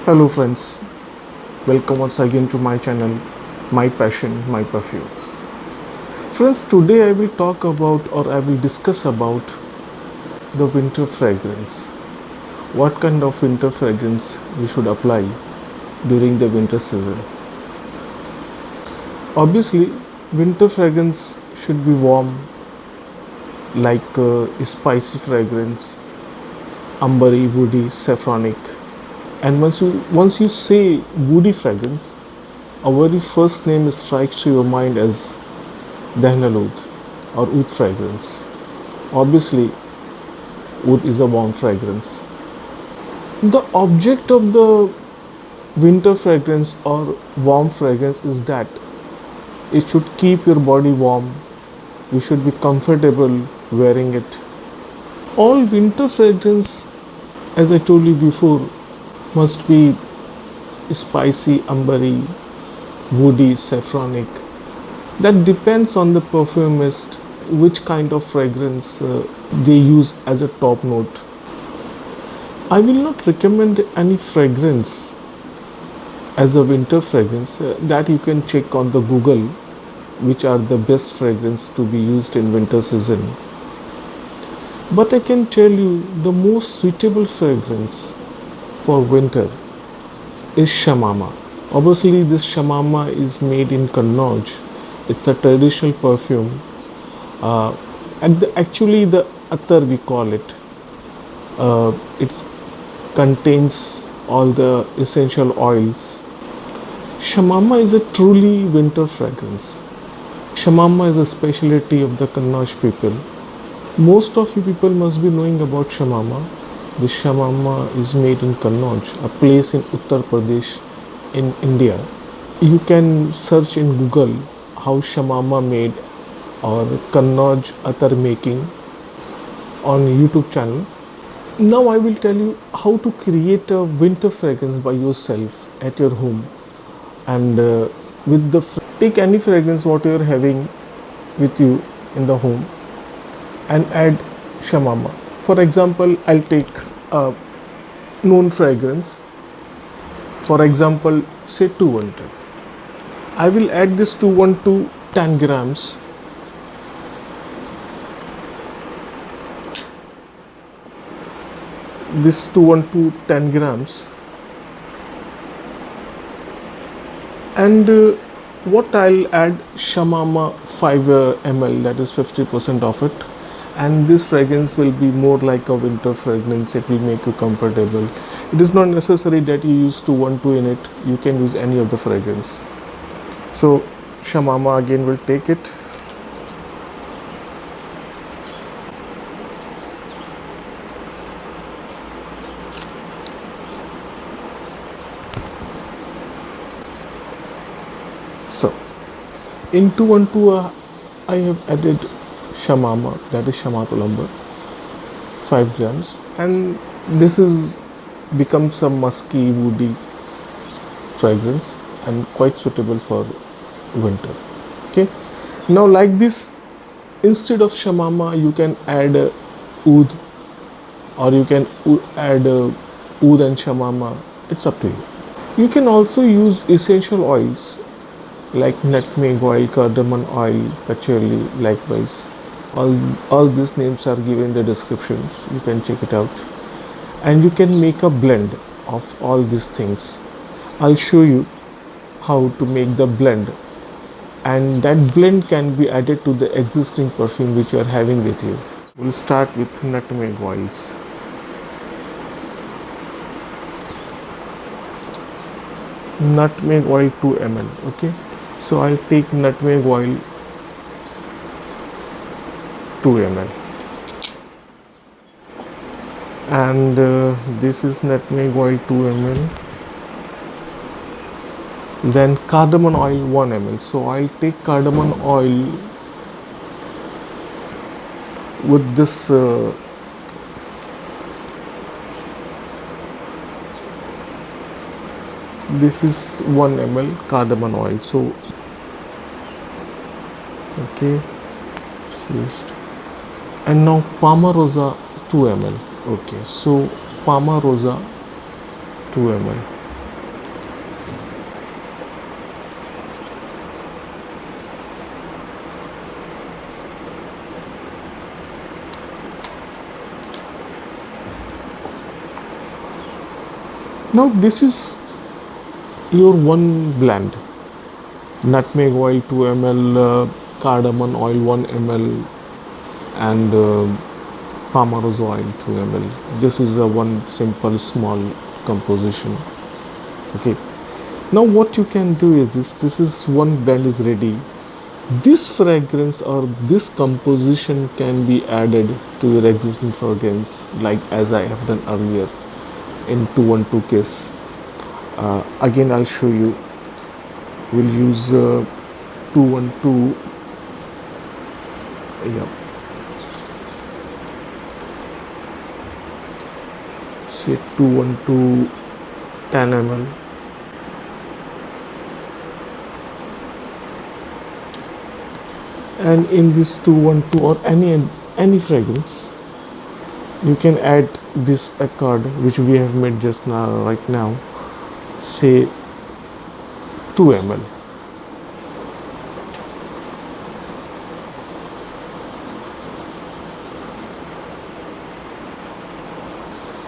Hello friends, welcome once again to my channel, My Passion, My Perfume. Friends, today I will talk about or I will discuss about the winter fragrance. What kind of winter fragrance we should apply during the winter season. Obviously, winter fragrance should be warm, like spicy fragrance, ambery, woody, saffronic. And once you say woody fragrance, a very first name strikes to your mind as Oud or Oud Fragrance. Obviously, Oud is a warm fragrance. The object of the winter fragrance or warm fragrance is that it should keep your body warm. You should be comfortable wearing it. All winter fragrance, as I told you before, must be spicy, ambery, woody, saffronic. That depends on the perfumist which kind of fragrance they use as a top note. I will not recommend any fragrance as a winter fragrance that you can check on the Google which are the best fragrance to be used in winter season. But I can tell you the most suitable fragrance for winter is Shamama. Obviously, this Shamama is made in Kannauj. It's a traditional perfume. Actually, the Attar we call it. It contains all the essential oils. Shamama is a truly winter fragrance. Shamama is a specialty of the Kannauj people. Most of you people must be knowing about Shamama. The Shamama is made in Kannauj, a place in Uttar Pradesh in India. You can search in Google how Shamama made or Kannauj Attar making on YouTube channel. Now I will tell you how to create a winter fragrance by yourself at your home. And take any fragrance what you are having with you in the home and add Shamama. For example, I'll take a known fragrance. For example, say 212. I will add this 212 10 grams. This 212 10 grams. And what I'll add Shamama 5 ml, that is 50% of it. And this fragrance will be more like a winter fragrance. It will make you comfortable. It is not necessary that you use 212 in it. You can use any of the fragrance. So Shamama again will take it. So in 212 I have added Shamama, that is Shamatul 5 grams, and this is becomes a musky, woody fragrance and quite suitable for winter. Okay, now like this, instead of Shamama you can add Oud, or you can add Oud and Shamama. It's up to you. You can also use essential oils like Nutmeg Oil, Cardamom Oil, Patchouly, likewise. All these names are given in the descriptions. You can check it out. And you can make a blend of all these things. I'll show you how to make the blend. And that blend can be added to the existing perfume which you are having with you. We'll start with nutmeg oils. Nutmeg oil 2 ml. Okay. So I'll take nutmeg oil 2 ml. And this is nutmeg oil 2 ml. Then cardamom oil 1 ml. So I'll take cardamom oil with this this is 1 ml cardamom oil. So okay, and now PalmaRosa 2 ml. Okay, so PalmaRosa 2 ml. Now this is your one blend: nutmeg oil 2 ml, cardamom oil 1 ml, and PalmaRosa oil 2 ml. This is a one simple small composition. Okay. Now what you can do is this. This is one blend is ready. This fragrance or this composition can be added to your existing fragrance, like as I have done earlier in 212 case. Again, I'll show you. We'll use 212. Yeah. Say 212 10 ml. And in this 212 or any fragrance, you can add this Attar which we have made just now, right now, say 2 ml.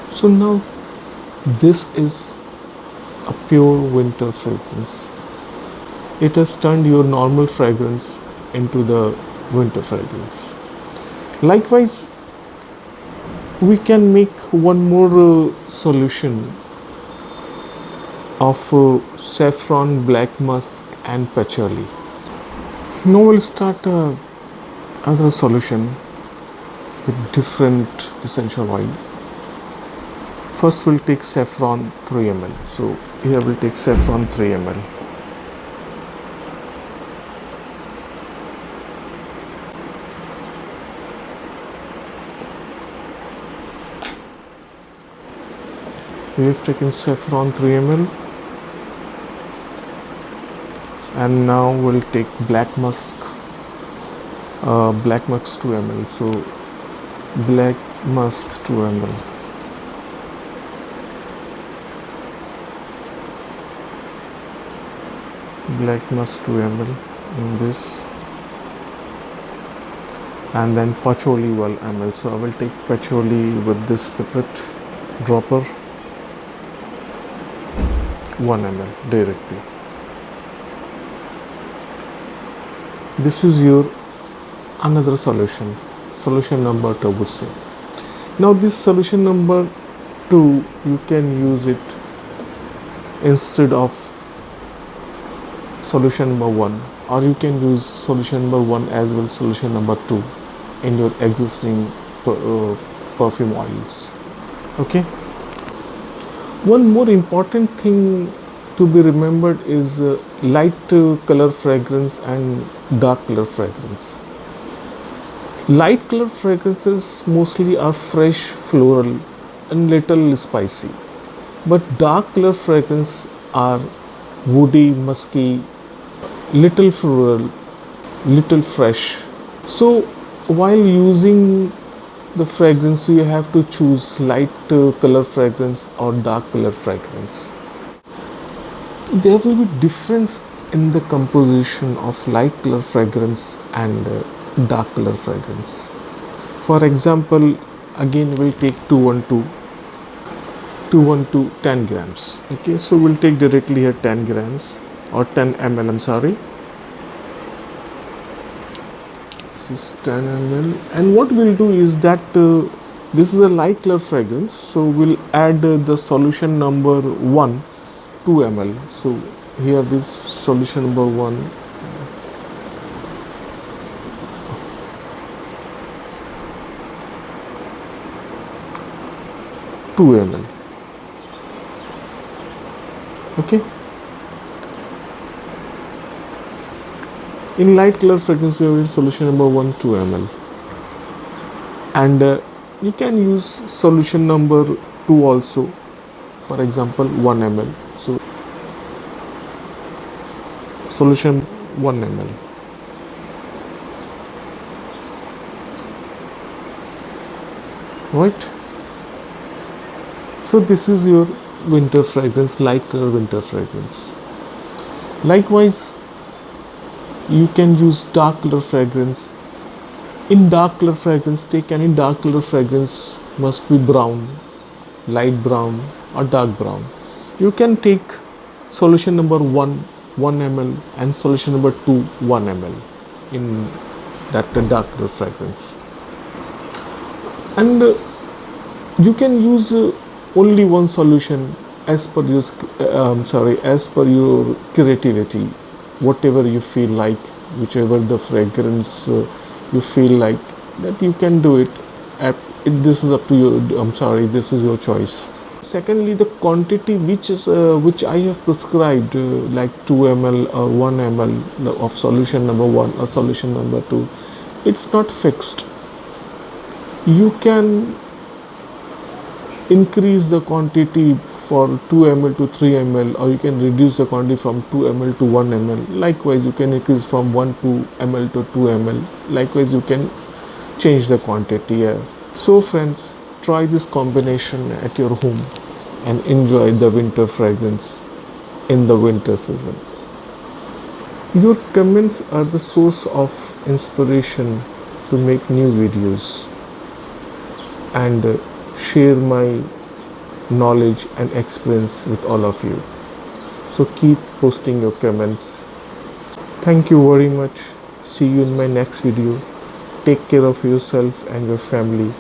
So now this is a pure winter fragrance. It has turned your normal fragrance into the winter fragrance. Likewise, we can make one more solution of saffron, black musk, and patchouli. Now we'll start another solution with different essential oil. First we'll take saffron 3 ml. So here we'll take saffron 3 ml. We have taken saffron 3 ml, and now we'll take black musk 2 ml. So black musk 2 ml. Black musk 2 ml in this, and then patchouli oil ml. So I will take patchouli with this pipette dropper 1 ml directly. This is your another solution number 2, I would say. Now this solution number 2, you can use it instead of solution number 1, or you can use solution number 1 as well solution number 2 in your existing perfume oils. Okay. One more important thing to be remembered is light color fragrance and dark color fragrance. Light color fragrances mostly are fresh, floral, and little spicy, but dark color fragrances are woody, musky, little floral, little fresh. So while using the fragrance, you have to choose light color fragrance or dark color fragrance. There will be difference in the composition of light color fragrance and dark color fragrance. For example, again we'll take 212 10 grams. Okay, so we'll take directly here 10 grams or 10 ml, I'm sorry. This is 10 ml, and what we'll do is that this is a light color fragrance, so we'll add the solution number 1 2 ml. So here this solution number 1 2 ml. Okay. In light color fragrance, you have solution number 1 2 ml, and you can use solution number 2 also, for example 1 ml. So solution 1 ml. Right. So this is your winter fragrance, light color winter fragrance. Likewise, you can use dark color fragrance. In dark color fragrance, take any dark color fragrance, must be brown, light brown or dark brown. You can take solution number 1 ml and solution number 2 1 ml in that darker fragrance, and you can use only one solution as per your as per your creativity, whatever you feel like, whichever the fragrance you feel like, that you can do it. This is up to you. This is your choice. Secondly, the quantity which I have prescribed, like 2 ml or 1 ml of solution number 1 or solution number 2, it's not fixed. You can increase the quantity for 2 ml to 3 ml, or you can reduce the quantity from 2 ml to 1 ml. Likewise, you can increase from 1 ml to 2 ml. Likewise, you can change the quantity. So friends, try this combination at your home and enjoy the winter fragrance in the winter season. Your comments are the source of inspiration to make new videos and share my knowledge and experience with all of you. So keep posting your comments. Thank you very much. See you in my next video. Take care of yourself and your family.